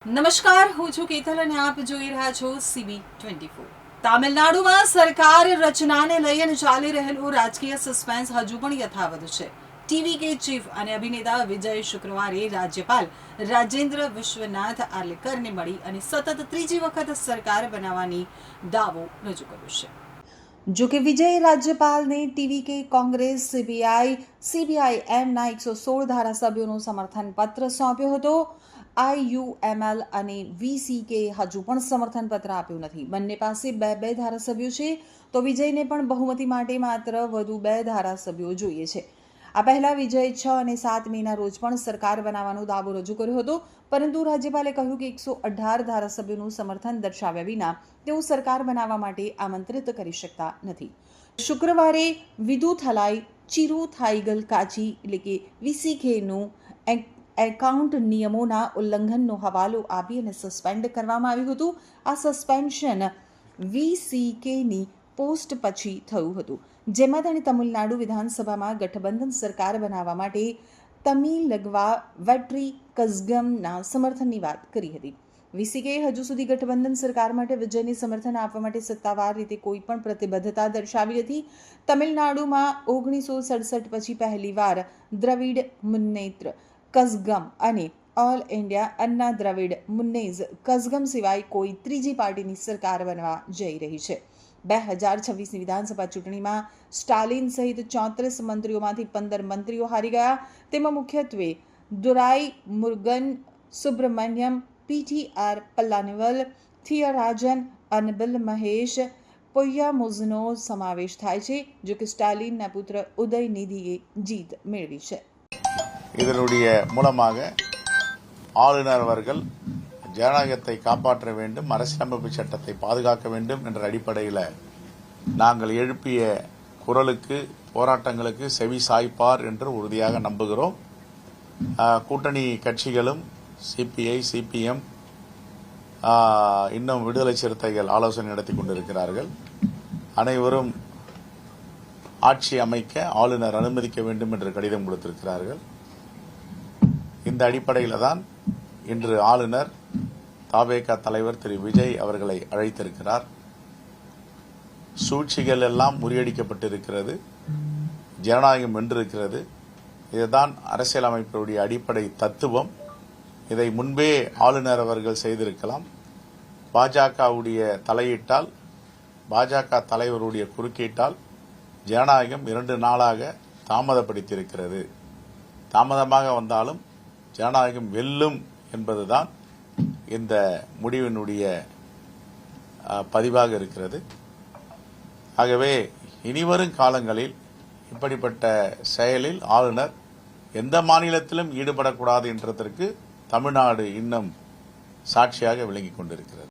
નમસ્કાર, હું છું કેતલ અને આપ જોઈ રહ્યા છો CB24। તામિલનાડુમાં સરકાર રચનાને લઈને ચાલી રહેલું રાજકીય સસ્પેન્સ હજુ પણ યથાવત છે। ટીવીકે ચીફ અને અભિનેતા વિજય શુક્રવારે રાજ્યપાલ રાજેન્દ્ર વિશ્વનાથ આર્લેકરને મળી અને સતત ત્રીજી વખત સરકાર બનાવવાની દાવો રજૂ કર્યો છે। જો કે વિજય રાજ્યપાલને ટીવીકે, કોંગ્રેસ, CPIMના 116 ધારાસભ્યોનો સમર્થન પત્ર સોંપ્યો હતો। IUML અને VCK હજુ પણ સમર્થન પત્ર આપ્યું નથી। બંને પાસે બે ધારાસભ્યો છે, તો વિજયને પણ બહુમતી માટે માત્ર વધુ 2 ધારાસભ્યો જોઈએ છે। આ પહેલા વિજય 6 અને 7 મેના રોજ પણ સરકાર બનાવવાનો દાવો રજૂ કર્યો હતો, પરંતુ રાજ્યપાલે કહ્યું કે 118 ધારાસભ્યોનું સમર્થન દર્શાવ્યા વિના તેઓ સરકાર બનાવવા માટે આમંત્રિત કરી શકતા નથી। શુક્રવારે વિદુથલાઈ ચિરુથાઈગલ કાચી એટલે કે VCKનું એકાઉન્ટ નિયમોના ઉલ્લંઘનનો હવાલો આપી અને સસ્પેન્ડ કરવામાં આવ્યું હતું। આ સસ્પેન્શન VCKની પોસ્ટ પછી થયું હતું, જેમાં તેણે તમિલનાડુ વિધાનસભામાં ગઠબંધન સરકાર બનાવવા માટે તમિલગવા વેટ્રી કઝગમના સમર્થનની વાત કરી હતી। VCKએ હજુ સુધી ગઠબંધન સરકાર માટે વિજયને સમર્થન આપવા માટે સત્તાવાર રીતે કોઈ પણ પ્રતિબદ્ધતા દર્શાવી નથી। તમિલનાડુમાં 1967 પછી પહેલીવાર દ્રવિડ મુન્નેત્ર કઝગમ અને ઓલ ઇન્ડિયા અન્ના દ્રવિડ મુન્નેઝ કઝગમ સિવાય કોઈ ત્રીજી પાર્ટીની સરકાર બનવા જઈ રહી છે। 2026ની વિધાનસભા ચૂંટણીમાં સ્ટાલિન સહિત 34 મંત્રીઓમાંથી 15 મંત્રીઓ હારી ગયા। તેમાં મુખ્યત્વે દુરાઈ મુરુગન સુબ્રમણ્યમ, PTR પલ્લાનિવલ, થિયરાજન, અનબિલ મહેશ પોય્યામુઝનો સમાવેશ થાય છે, જો કે સ્ટાલિનના પુત્ર ઉદયનિધિએ જીત મેળવી છે। இதனுடைய மூலமாக ஆளுநர் அவர்கள் ஜனநாயகத்தை காப்பாற்ற வேண்டும், அரசியலமைப்பு சட்டத்தை பாதுகாக்க வேண்டும் என்ற அடிப்படையில் நாங்கள் எழுப்பிய குரலுக்கு, போராட்டங்களுக்கு செவி சாய்ப்பார் என்று உறுதியாக நம்புகிறோம்। கூட்டணி கட்சிகளும் CPI, CPM இன்னும் விடுதலை சிறுத்தைகள் ஆலோசனை நடத்தி கொண்டிருக்கிறார்கள்। அனைவரும் ஆட்சி அமைக்க ஆளுநர் அனுமதிக்க வேண்டும் என்று கடிதம் கொடுத்திருக்கிறார்கள்। இந்த அடிப்படையில் தான் இன்று ஆளுநர் தவேக தலைவர் திரு விஜய் அவர்களை அழைத்திருக்கிறார்। சூழ்ச்சிகள் எல்லாம் முறியடிக்கப்பட்டிருக்கிறது, ஜனநாயகம் வென்றிருக்கிறது। இதுதான் அரசியலமைப்புடைய அடிப்படை தத்துவம்। இதை முன்பே ஆளுநர் அவர்கள் செய்திருக்கலாம்। பாஜகவுடைய தலையீட்டால், பாஜக தலைவருடைய குறுக்கீட்டால் ஜனநாயகம் 2 நாளாக தாமதப்படுத்தியிருக்கிறது। தாமதமாக வந்தாலும் ஜனநாயகம் வெல்லும் என்பதுதான் இந்த முடிவினுடைய பதிவாக இருக்கிறது। ஆகவே இனிவரும் காலங்களில் இப்படிப்பட்ட செயலில் ஆளுநர் எந்த மாநிலத்திலும் ஈடுபடக்கூடாது என்றதற்கு தமிழ்நாடு இன்னும் சாட்சியாக விளங்கிக் கொண்டிருக்கிறது।